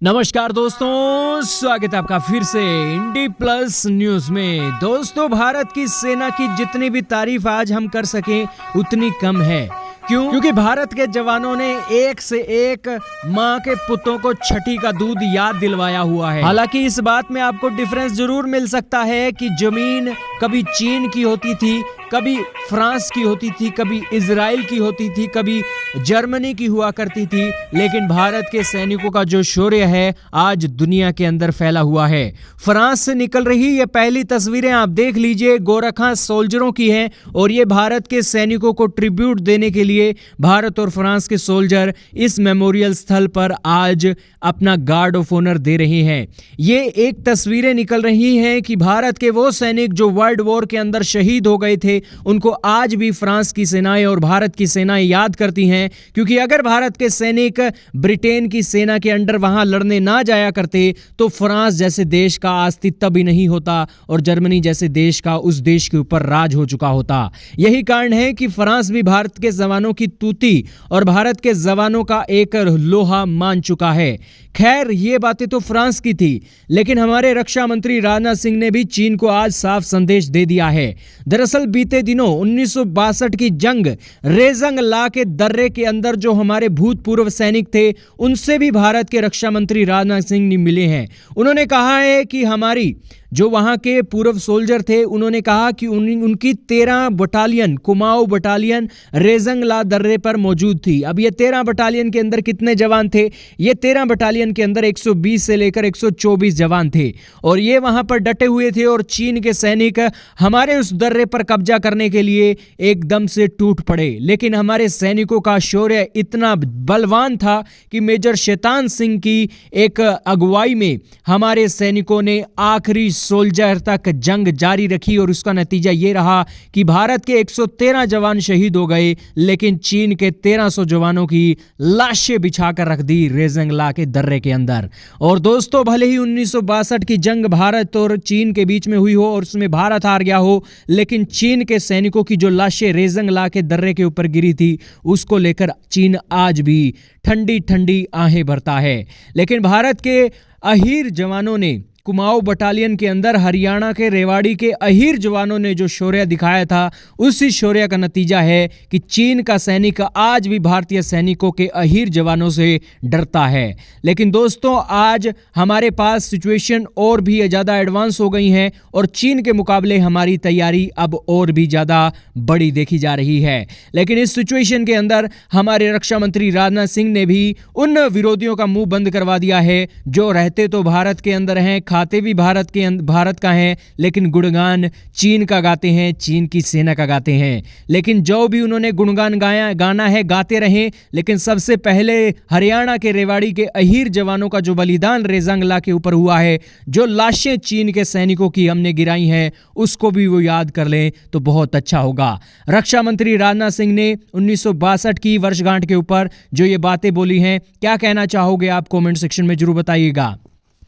नमस्कार दोस्तों, स्वागत है आपका फिर से इंडी प्लस न्यूज में। दोस्तों, भारत की सेना की जितनी भी तारीफ आज हम कर सकें उतनी कम है। क्यों? क्योंकि भारत के जवानों ने एक से एक माँ के पुतों को छठी का दूध याद दिलवाया हुआ है। हालांकि इस बात में आपको डिफरेंस जरूर मिल सकता है कि जमीन कभी चीन की होती थी, कभी फ्रांस की होती थी, कभी इजराइल की होती थी, कभी जर्मनी की हुआ करती थी, लेकिन भारत के सैनिकों का जो शौर्य है आज दुनिया के अंदर फैला हुआ है। फ्रांस से निकल रही ये पहली तस्वीरें आप देख लीजिए, गोरखा सोल्जरों की हैं और ये भारत के सैनिकों को ट्रिब्यूट देने के लिए भारत और फ्रांस के सोल्जर इस मेमोरियल स्थल पर आज अपना गार्ड ऑफ ऑनर दे रहे हैं। ये एक तस्वीरें निकल रही हैं कि भारत के वो सैनिक जो वर्ल्ड वॉर के अंदर शहीद हो गए थे, उनको आज भी फ्रांस की सेनाएं और भारत की सेनाएं याद करती हैं। क्योंकि अगर भारत के सैनिक ब्रिटेन की सेना के अंडर वहां लड़ने ना जाया करते तो फ्रांस जैसे देश का अस्तित्व भी नहीं होता और जर्मनी जैसे देश का उस देश के ऊपर राज हो चुका होता। यही कारण है कि फ्रांस भी भारत के जवानों की तूती और भारत के जवानों का एक लोहा मान चुका है। खैर, ये बातें तो फ्रांस की थी, लेकिन हमारे रक्षा मंत्री राजनाथ सिंह ने भी चीन को आज साफ संदेश दे दिया है। दरअसल बीते दिनों 1962 की जंग रेजंग ला के दर्रे के अंदर जो हमारे भूतपूर्व सैनिक थे, उनसे भी भारत के रक्षा मंत्री राजनाथ सिंह ने मिले हैं। उन्होंने कहा है कि हमारी जो वहां के पूर्व सोल्जर थे, उन्होंने कहा कि उनकी 13 बटालियन कुमाऊं बटालियन रेजंगला दर्रे पर मौजूद थी। अब ये 13 बटालियन के अंदर कितने जवान थे? ये 13 बटालियन के अंदर 120 से लेकर 124 जवान थे और ये वहां पर डटे हुए थे और चीन के सैनिक हमारे उस दर्रे पर कब्जा करने के लिए एकदम से टूट पड़े। लेकिन हमारे सैनिकों का शौर्य इतना बलवान था कि मेजर शैतान सिंह की एक अगुवाई में हमारे सैनिकों ने आखिरी सोल्जर तक जंग जारी रखी और उसका नतीजा यह रहा कि भारत के 113 जवान शहीद हो गए, लेकिन चीन के 1300 जवानों की लाशें बिछाकर रख दी रेजंगला के दर्रे के अंदर। और दोस्तों, भले ही 1962 की जंग भारत और चीन के बीच में हुई हो और उसमें भारत हार गया हो, लेकिन चीन के सैनिकों की जो लाशें रेजंगला के दर्रे के ऊपर गिरी थी, उसको लेकर चीन आज भी ठंडी ठंडी आहें भरता है। लेकिन भारत के अहीर जवानों ने कुमाऊं बटालियन के अंदर हरियाणा के रेवाड़ी के अहीर जवानों ने जो शौर्य दिखाया था, उसी शौर्य का नतीजा है कि चीन का सैनिक आज भी भारतीय सैनिकों के अहीर जवानों से डरता है। लेकिन दोस्तों, आज हमारे पास सिचुएशन और भी ज़्यादा एडवांस हो गई है और चीन के मुकाबले हमारी तैयारी अब और भी ज़्यादा बड़ी देखी जा रही है। लेकिन इस सिचुएशन के अंदर हमारे रक्षा मंत्री राजनाथ सिंह ने भी उन विरोधियों का मुंह बंद करवा दिया है जो रहते तो भारत के अंदर हैं, खाते भी भारत का है, लेकिन गुणगान चीन का गाते हैं, चीन की सेना का गाते हैं। लेकिन जो भी उन्होंने गुणगान गाना है गाते रहें, लेकिन सबसे पहले हरियाणा के रेवाड़ी के अहीर जवानों का जो बलिदान रेजंगला के ऊपर हुआ है, जो लाशें चीन के सैनिकों की हमने गिराई हैं, उसको भी वो याद कर लें तो बहुत अच्छा होगा। रक्षा मंत्री राजनाथ सिंह ने 1962 की वर्षगांठ के ऊपर जो ये बातें बोली हैं, क्या कहना चाहोगे आप? कमेंट सेक्शन में जरूर बताइएगा।